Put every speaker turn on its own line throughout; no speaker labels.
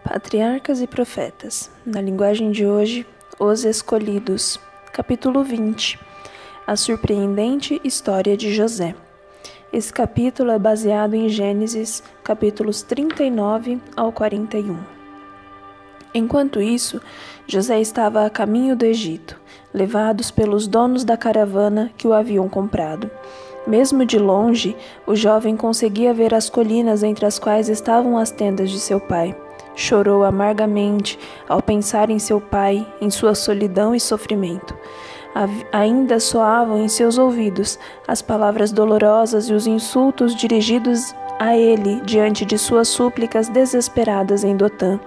Patriarcas e Profetas. Na linguagem de hoje, Os Escolhidos. Capítulo 20. A surpreendente história de José. Esse capítulo é baseado em Gênesis, capítulos 39 ao 41. Enquanto isso, José estava a caminho do Egito, levados pelos donos da caravana que o haviam comprado. Mesmo de longe, o jovem conseguia ver as colinas entre as quais estavam as tendas de seu pai. Chorou amargamente ao pensar em seu pai, em sua solidão e sofrimento. Ainda soavam em seus ouvidos as palavras dolorosas e os insultos dirigidos a ele diante de suas súplicas desesperadas em Dotã.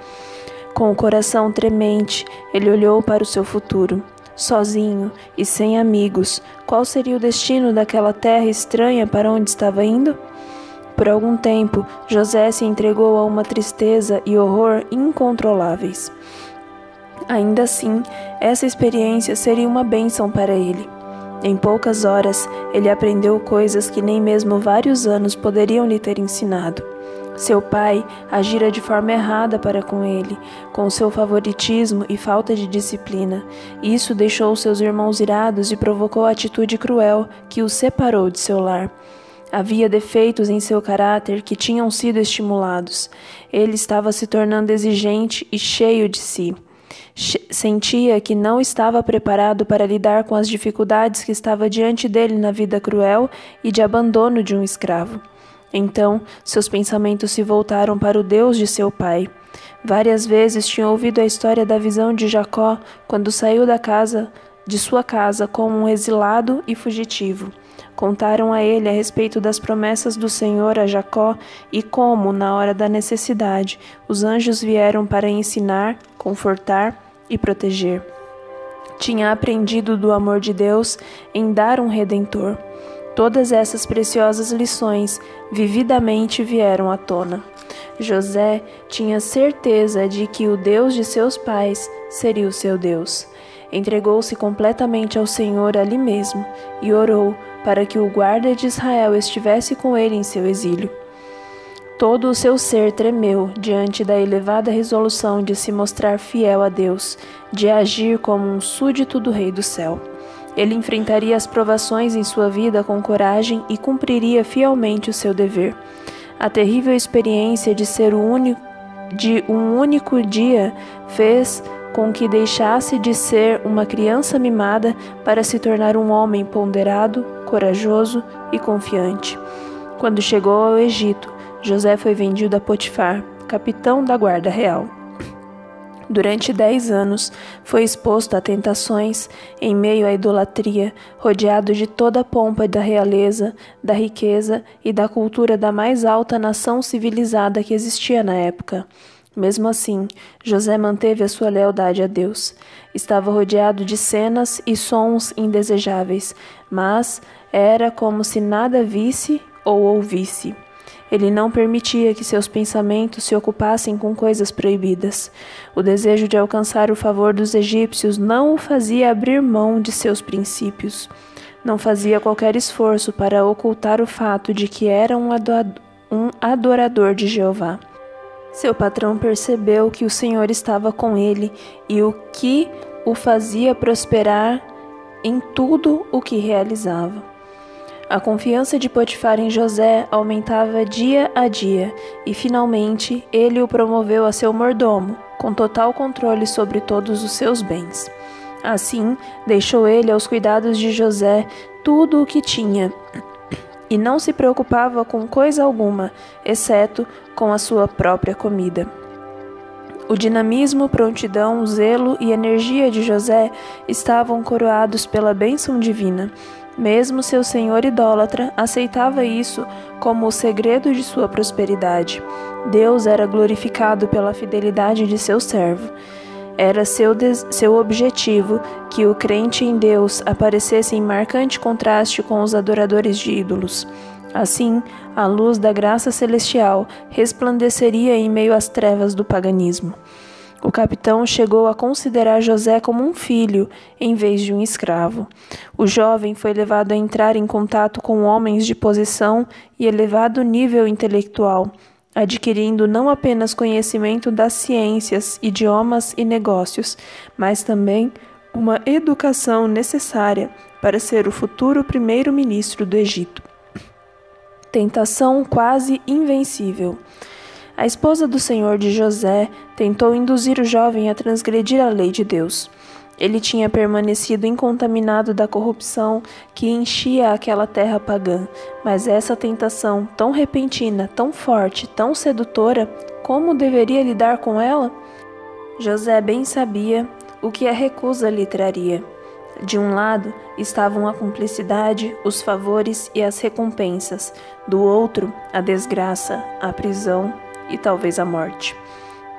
Com o coração tremente, ele olhou para o seu futuro. Sozinho e sem amigos, qual seria o destino daquela terra estranha para onde estava indo? Por algum tempo, José se entregou a uma tristeza e horror incontroláveis. Ainda assim, essa experiência seria uma bênção para ele. Em poucas horas, ele aprendeu coisas que nem mesmo vários anos poderiam lhe ter ensinado. Seu pai agira de forma errada para com ele, com seu favoritismo e falta de disciplina. Isso deixou seus irmãos irados e provocou a atitude cruel que os separou de seu lar. Havia defeitos em seu caráter que tinham sido estimulados. Ele estava se tornando exigente e cheio de si. Sentia que não estava preparado para lidar com as dificuldades que estava diante dele na vida cruel e de abandono de um escravo. Então, seus pensamentos se voltaram para o Deus de seu pai. Várias vezes tinha ouvido a história da visão de Jacó quando saiu de sua casa como um exilado e fugitivo. Contaram a ele a respeito das promessas do Senhor a Jacó e como, na hora da necessidade, os anjos vieram para ensinar, confortar e proteger. Tinha aprendido do amor de Deus em dar um redentor. Todas essas preciosas lições vividamente vieram à tona. José tinha certeza de que o Deus de seus pais seria o seu Deus. Entregou-se completamente ao Senhor ali mesmo e orou para que o guarda de Israel estivesse com ele em seu exílio. Todo o seu ser tremeu diante da elevada resolução de se mostrar fiel a Deus, de agir como um súdito do Rei do Céu. Ele enfrentaria as provações em sua vida com coragem e cumpriria fielmente o seu dever. A terrível experiência de ser um único dia fez com que deixasse de ser uma criança mimada para se tornar um homem ponderado, corajoso e confiante. Quando chegou ao Egito, José foi vendido a Potifar, capitão da guarda real. Durante 10 anos, foi exposto a tentações, em meio à idolatria, rodeado de toda a pompa da realeza, da riqueza e da cultura da mais alta nação civilizada que existia na época. Mesmo assim, José manteve a sua lealdade a Deus. Estava rodeado de cenas e sons indesejáveis, mas era como se nada visse ou ouvisse. Ele não permitia que seus pensamentos se ocupassem com coisas proibidas. O desejo de alcançar o favor dos egípcios não o fazia abrir mão de seus princípios. Não fazia qualquer esforço para ocultar o fato de que era um adorador de Jeová. Seu patrão percebeu que o Senhor estava com ele e o que o fazia prosperar em tudo o que realizava. A confiança de Potifar em José aumentava dia a dia e, finalmente, ele o promoveu a seu mordomo, com total controle sobre todos os seus bens. Assim, deixou ele aos cuidados de José tudo o que tinha e não se preocupava com coisa alguma, exceto com a sua própria comida. O dinamismo, prontidão, zelo e energia de José estavam coroados pela bênção divina. Mesmo seu senhor idólatra aceitava isso como o segredo de sua prosperidade. Deus era glorificado pela fidelidade de seu servo. Era seu objetivo que o crente em Deus aparecesse em marcante contraste com os adoradores de ídolos. Assim, a luz da graça celestial resplandeceria em meio às trevas do paganismo. O capitão chegou a considerar José como um filho, em vez de um escravo. O jovem foi levado a entrar em contato com homens de posição e elevado nível intelectual, adquirindo não apenas conhecimento das ciências, idiomas e negócios, mas também uma educação necessária para ser o futuro primeiro-ministro do Egito. Tentação quase invencível. A esposa do senhor de José tentou induzir o jovem a transgredir a lei de Deus. Ele tinha permanecido incontaminado da corrupção que enchia aquela terra pagã, mas essa tentação tão repentina, tão forte, tão sedutora, como deveria lidar com ela? José bem sabia o que a recusa lhe traria. De um lado estavam a cumplicidade, os favores e as recompensas, do outro, a desgraça, a prisão e talvez a morte.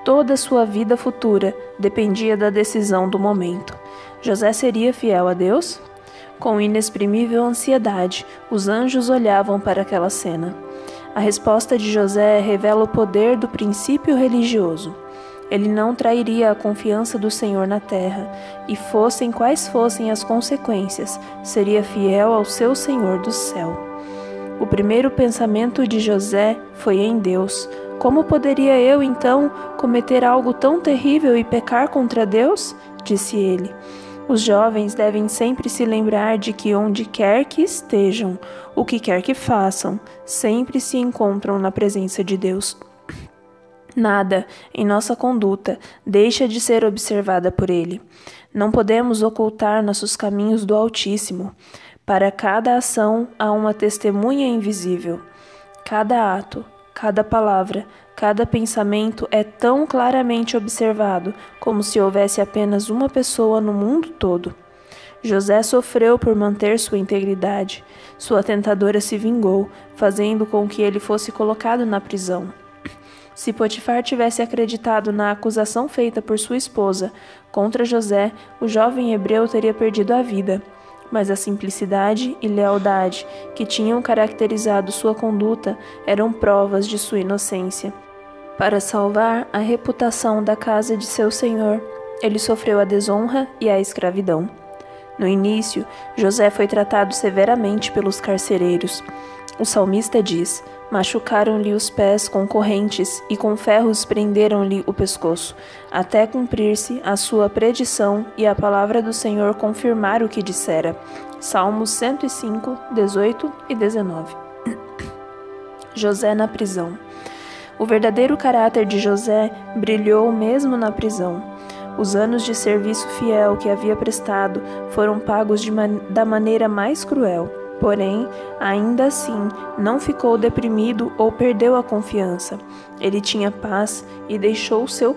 Toda sua vida futura dependia da decisão do momento. José seria fiel a Deus? Com inexprimível ansiedade, os anjos olhavam para aquela cena. A resposta de José revela o poder do princípio religioso. Ele não trairia a confiança do Senhor na terra, e fossem quais fossem as consequências, seria fiel ao seu Senhor do céu. O primeiro pensamento de José foi em Deus. Como poderia eu, então, cometer algo tão terrível e pecar contra Deus? Disse ele. Os jovens devem sempre se lembrar de que onde quer que estejam, o que quer que façam, sempre se encontram na presença de Deus. Nada em nossa conduta deixa de ser observada por Ele. Não podemos ocultar nossos caminhos do Altíssimo. Para cada ação há uma testemunha invisível. Cada ato, cada palavra, cada pensamento é tão claramente observado como se houvesse apenas uma pessoa no mundo todo. José sofreu por manter sua integridade. Sua tentadora se vingou, fazendo com que ele fosse colocado na prisão. Se Potifar tivesse acreditado na acusação feita por sua esposa contra José, o jovem hebreu teria perdido a vida. Mas a simplicidade e lealdade que tinham caracterizado sua conduta eram provas de sua inocência. Para salvar a reputação da casa de seu senhor, ele sofreu a desonra e a escravidão. No início, José foi tratado severamente pelos carcereiros. O salmista diz: machucaram-lhe os pés com correntes e com ferros prenderam-lhe o pescoço, até cumprir-se a sua predição e a palavra do Senhor confirmar o que dissera. Salmos 105, 18 e 19. José na prisão. O verdadeiro caráter de José brilhou mesmo na prisão. Os anos de serviço fiel que havia prestado foram pagos da maneira mais cruel. Porém, ainda assim, não ficou deprimido ou perdeu a confiança. Ele tinha paz e deixou seu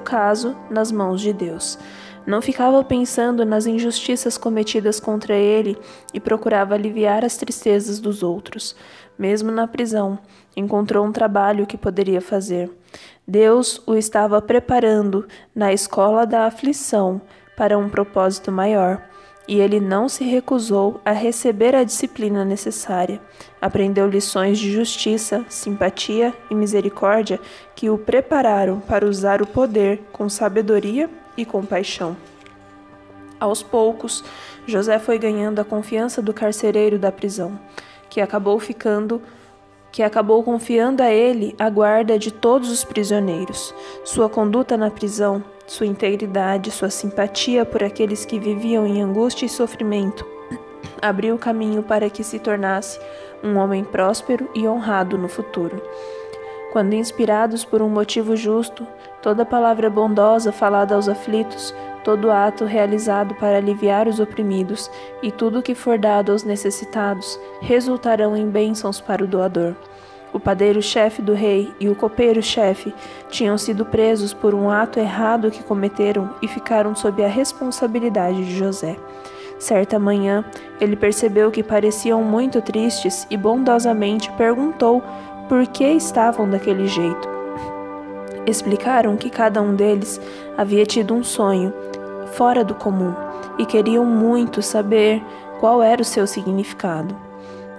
caso nas mãos de Deus. Não ficava pensando nas injustiças cometidas contra ele e procurava aliviar as tristezas dos outros. Mesmo na prisão, encontrou um trabalho que poderia fazer. Deus o estava preparando na escola da aflição para um propósito maior. E ele não se recusou a receber a disciplina necessária. Aprendeu lições de justiça, simpatia e misericórdia que o prepararam para usar o poder com sabedoria e compaixão. Aos poucos, José foi ganhando a confiança do carcereiro da prisão, que acabou confiando a ele a guarda de todos os prisioneiros. Sua conduta na prisão, sua integridade, sua simpatia por aqueles que viviam em angústia e sofrimento, abriu o caminho para que se tornasse um homem próspero e honrado no futuro. Quando inspirados por um motivo justo, toda palavra bondosa falada aos aflitos, todo ato realizado para aliviar os oprimidos e tudo que for dado aos necessitados resultarão em bênçãos para o doador. O padeiro-chefe do rei e o copeiro-chefe tinham sido presos por um ato errado que cometeram e ficaram sob a responsabilidade de José. Certa manhã, ele percebeu que pareciam muito tristes e bondosamente perguntou por que estavam daquele jeito. Explicaram que cada um deles havia tido um sonho fora do comum e queriam muito saber qual era o seu significado.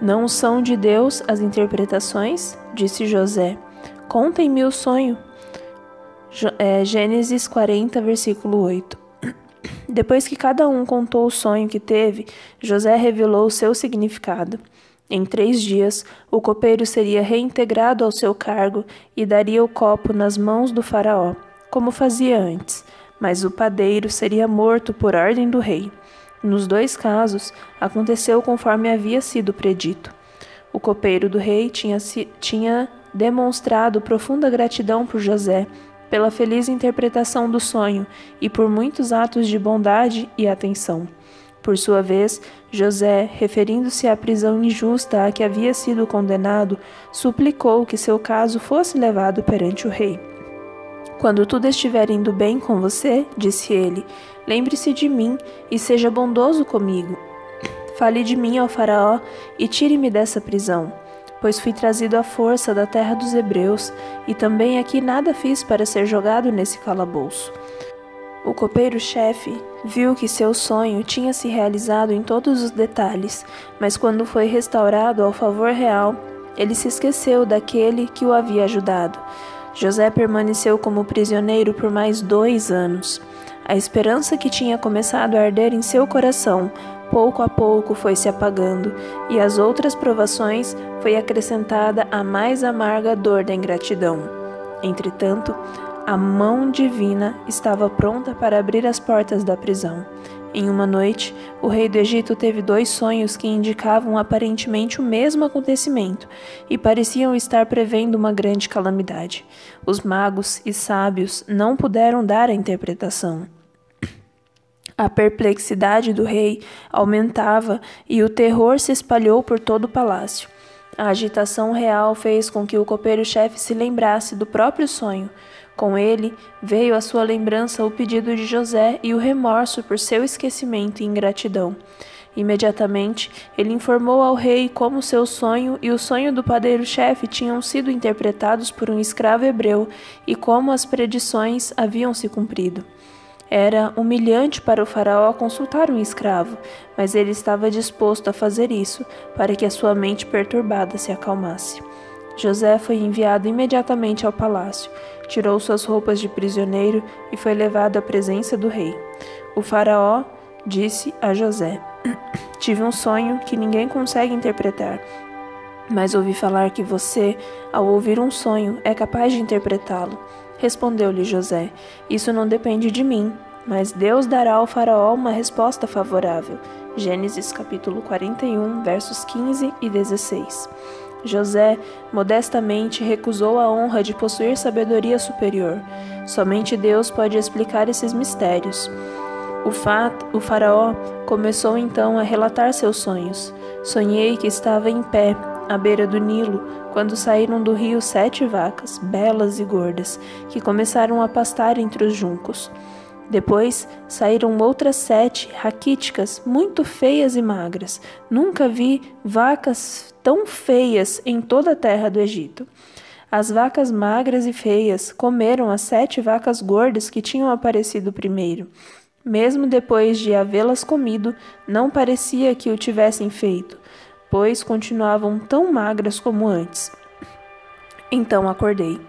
Não são de Deus as interpretações? Disse José. Contem-me o sonho. Gênesis 40, versículo 8. Depois que cada um contou o sonho que teve, José revelou o seu significado. Em 3 dias, o copeiro seria reintegrado ao seu cargo e daria o copo nas mãos do faraó, como fazia antes, mas o padeiro seria morto por ordem do rei. Nos 2 casos, aconteceu conforme havia sido predito. O copeiro do rei tinha demonstrado profunda gratidão por José, pela feliz interpretação do sonho e por muitos atos de bondade e atenção. Por sua vez, José, referindo-se à prisão injusta a que havia sido condenado, suplicou que seu caso fosse levado perante o rei. Quando tudo estiver indo bem com você, disse ele, lembre-se de mim e seja bondoso comigo. Fale de mim ao faraó e tire-me dessa prisão, pois fui trazido à força da terra dos hebreus, e também aqui nada fiz para ser jogado nesse calabouço. O copeiro-chefe viu que seu sonho tinha se realizado em todos os detalhes, mas quando foi restaurado ao favor real, ele se esqueceu daquele que o havia ajudado. José permaneceu como prisioneiro por mais 2 anos. A esperança que tinha começado a arder em seu coração, pouco a pouco foi se apagando, e às outras provações foi acrescentada a mais amarga dor da ingratidão. Entretanto, a mão divina estava pronta para abrir as portas da prisão. Em uma noite, o rei do Egito teve 2 sonhos que indicavam aparentemente o mesmo acontecimento e pareciam estar prevendo uma grande calamidade. Os magos e sábios não puderam dar a interpretação. A perplexidade do rei aumentava e o terror se espalhou por todo o palácio. A agitação real fez com que o copeiro-chefe se lembrasse do próprio sonho. Com ele, veio à sua lembrança o pedido de José e o remorso por seu esquecimento e ingratidão. Imediatamente, ele informou ao rei como seu sonho e o sonho do padeiro-chefe tinham sido interpretados por um escravo hebreu e como as predições haviam se cumprido. Era humilhante para o faraó consultar um escravo, mas ele estava disposto a fazer isso para que a sua mente perturbada se acalmasse. José foi enviado imediatamente ao palácio, tirou suas roupas de prisioneiro e foi levado à presença do rei. O faraó disse a José: "Tive um sonho que ninguém consegue interpretar, mas ouvi falar que você, ao ouvir um sonho, é capaz de interpretá-lo." Respondeu-lhe José: "Isso não depende de mim, mas Deus dará ao faraó uma resposta favorável." Gênesis capítulo 41, versos 15 e 16. José modestamente recusou a honra de possuir sabedoria superior. Somente Deus pode explicar esses mistérios. O faraó começou então a relatar seus sonhos. "Sonhei que estava em pé, à beira do Nilo, quando saíram do rio 7 vacas, belas e gordas, que começaram a pastar entre os juncos. Depois saíram outras 7, raquíticas, muito feias e magras. Nunca vi vacas tão feias em toda a terra do Egito. As vacas magras e feias comeram as 7 vacas gordas que tinham aparecido primeiro. Mesmo depois de havê-las comido, não parecia que o tivessem feito, pois continuavam tão magras como antes. Então acordei.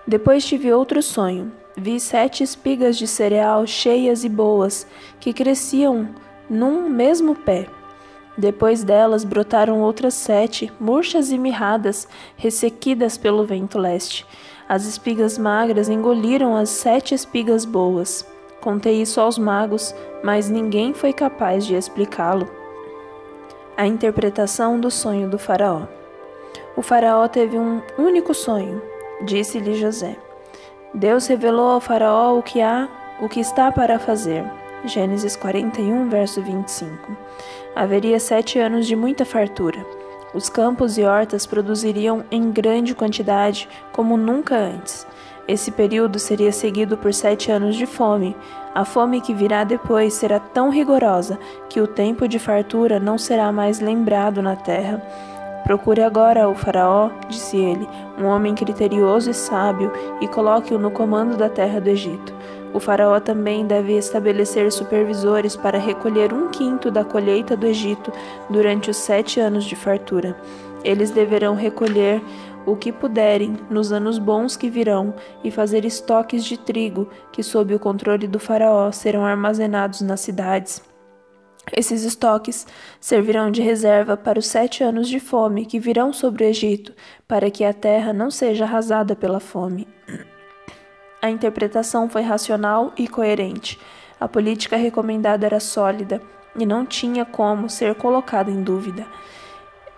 Depois tive outro sonho. Vi 7 espigas de cereal cheias e boas, que cresciam num mesmo pé. Depois delas brotaram outras 7, murchas e mirradas, ressequidas pelo vento leste. As espigas magras engoliram as 7 espigas boas. Contei isso aos magos, mas ninguém foi capaz de explicá-lo." A interpretação do sonho do faraó. O faraó teve um único sonho, disse-lhe José. Deus revelou ao faraó o que está para fazer. Gênesis 41, verso 25. Haveria 7 anos de muita fartura. Os campos e hortas produziriam em grande quantidade, como nunca antes. Esse período seria seguido por 7 anos de fome. A fome que virá depois será tão rigorosa que o tempo de fartura não será mais lembrado na terra. "Procure agora o faraó", disse ele, "um homem criterioso e sábio, e coloque-o no comando da terra do Egito. O faraó também deve estabelecer supervisores para recolher 1/5 da colheita do Egito durante os 7 anos de fartura. Eles deverão recolher o que puderem nos anos bons que virão e fazer estoques de trigo que, sob o controle do faraó, serão armazenados nas cidades. Esses estoques servirão de reserva para os 7 anos de fome que virão sobre o Egito, para que a terra não seja arrasada pela fome. A interpretação foi racional e coerente. A política recomendada era sólida e não tinha como ser colocada em dúvida.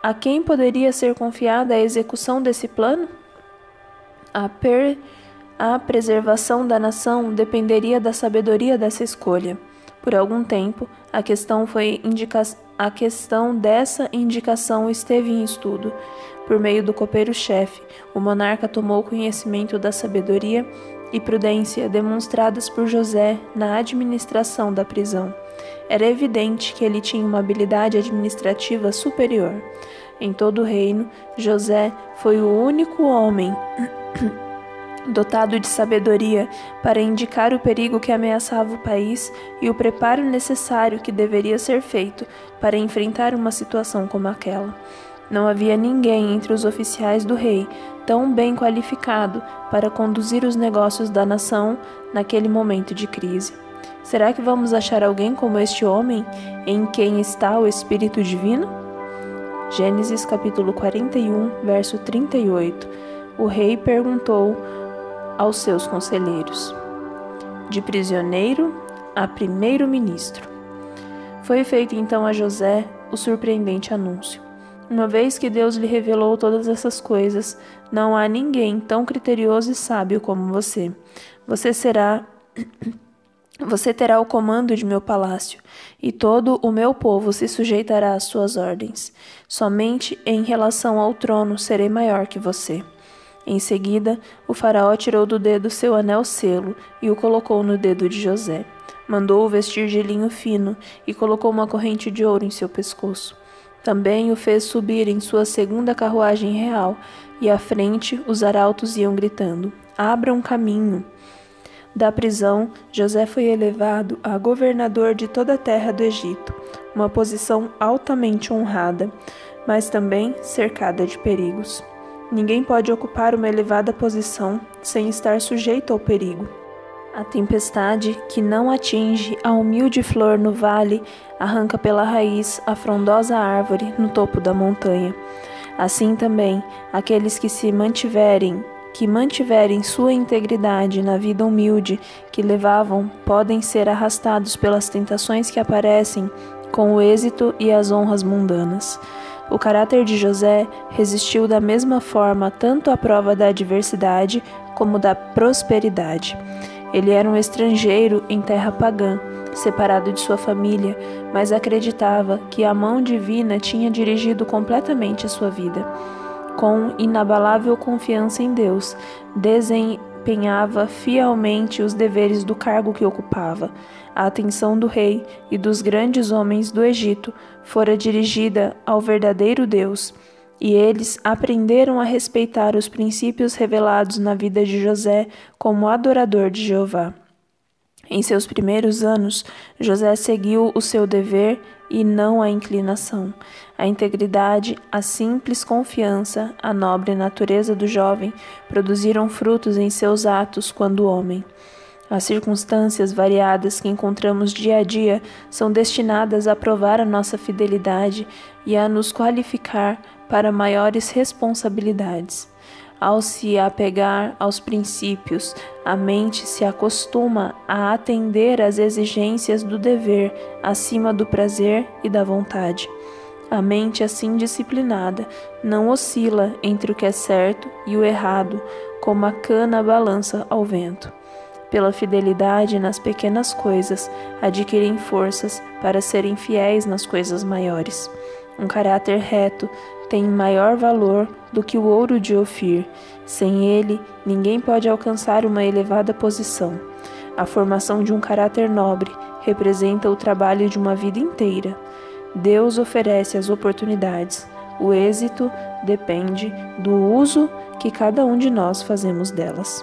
A quem poderia ser confiada a execução desse plano? A preservação da nação dependeria da sabedoria dessa escolha. Por algum tempo, a questão dessa indicação esteve em estudo. Por meio do copeiro-chefe, o monarca tomou conhecimento da sabedoria e prudência demonstradas por José na administração da prisão. Era evidente que ele tinha uma habilidade administrativa superior. Em todo o reino, José foi o único homem dotado de sabedoria para indicar o perigo que ameaçava o país e o preparo necessário que deveria ser feito para enfrentar uma situação como aquela. Não havia ninguém entre os oficiais do rei tão bem qualificado para conduzir os negócios da nação naquele momento de crise. Será que vamos achar alguém como este homem, em quem está o Espírito Divino? Gênesis capítulo 41, verso 38. O rei perguntou aos seus conselheiros: de prisioneiro a primeiro-ministro. Foi feito então a José o surpreendente anúncio: uma vez que Deus lhe revelou todas essas coisas, não há ninguém tão criterioso e sábio como você. Você terá o comando de meu palácio, e todo o meu povo se sujeitará às suas ordens. Somente em relação ao trono serei maior que você. Em seguida, o faraó tirou do dedo seu anel-selo e o colocou no dedo de José. Mandou-o vestir de linho fino e colocou uma corrente de ouro em seu pescoço. Também o fez subir em sua segunda carruagem real, e à frente os arautos iam gritando: abra um caminho. Da prisão, José foi elevado a governador de toda a terra do Egito, uma posição altamente honrada, mas também cercada de perigos. Ninguém pode ocupar uma elevada posição sem estar sujeito ao perigo. A tempestade que não atinge a humilde flor no vale arranca pela raiz a frondosa árvore no topo da montanha. Assim também, aqueles que mantiverem sua integridade na vida humilde que levavam podem ser arrastados pelas tentações que aparecem com o êxito e as honras mundanas. O caráter de José resistiu da mesma forma tanto à prova da adversidade como da prosperidade. Ele era um estrangeiro em terra pagã, separado de sua família, mas acreditava que a mão divina tinha dirigido completamente a sua vida. Com inabalável confiança em Deus, desempenhava fielmente os deveres do cargo que ocupava. A atenção do rei e dos grandes homens do Egito fora dirigida ao verdadeiro Deus, e eles aprenderam a respeitar os princípios revelados na vida de José como adorador de Jeová. Em seus primeiros anos, José seguiu o seu dever e não a inclinação. A integridade, a simples confiança, a nobre natureza do jovem produziram frutos em seus atos quando homem. As circunstâncias variadas que encontramos dia a dia são destinadas a provar a nossa fidelidade e a nos qualificar para maiores responsabilidades. Ao se apegar aos princípios, a mente se acostuma a atender às exigências do dever acima do prazer e da vontade. A mente assim disciplinada não oscila entre o que é certo e o errado, como a cana balança ao vento. Pela fidelidade nas pequenas coisas, adquirem forças para serem fiéis nas coisas maiores. Um caráter reto tem maior valor do que o ouro de Ofir. Sem ele, ninguém pode alcançar uma elevada posição. A formação de um caráter nobre representa o trabalho de uma vida inteira. Deus oferece as oportunidades. O êxito depende do uso que cada um de nós fazemos delas.